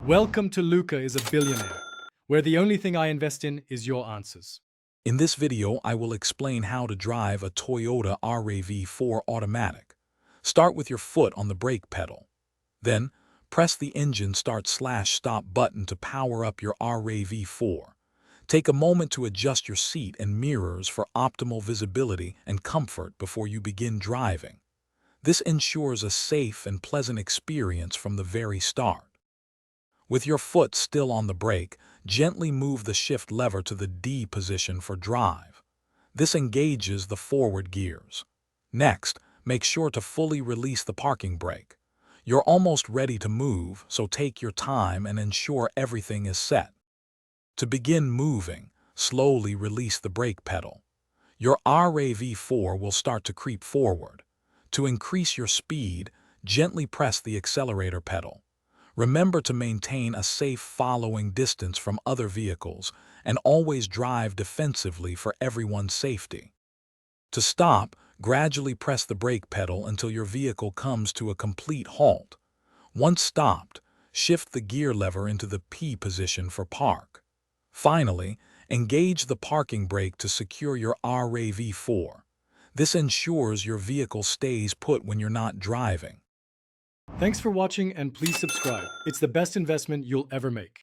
Welcome to Luca is a Billionaire, where the only thing I invest in is your answers. In this video, I will explain how to drive a Toyota RAV4 automatic. Start with your foot on the brake pedal. Then, press the engine start/stop button to power up your RAV4. Take a moment to adjust your seat and mirrors for optimal visibility and comfort before you begin driving. This ensures a safe and pleasant experience from the very start. With your foot still on the brake, gently move the shift lever to the D position for drive. This engages the forward gears. Next, make sure to fully release the parking brake. You're almost ready to move, so take your time and ensure everything is set. To begin moving, slowly release the brake pedal. Your RAV4 will start to creep forward. To increase your speed, gently press the accelerator pedal. Remember to maintain a safe following distance from other vehicles and always drive defensively for everyone's safety. To stop, gradually press the brake pedal until your vehicle comes to a complete halt. Once stopped, shift the gear lever into the P position for park. Finally, engage the parking brake to secure your RAV4. This ensures your vehicle stays put when you're not driving. Thanks for watching and please subscribe. It's the best investment you'll ever make.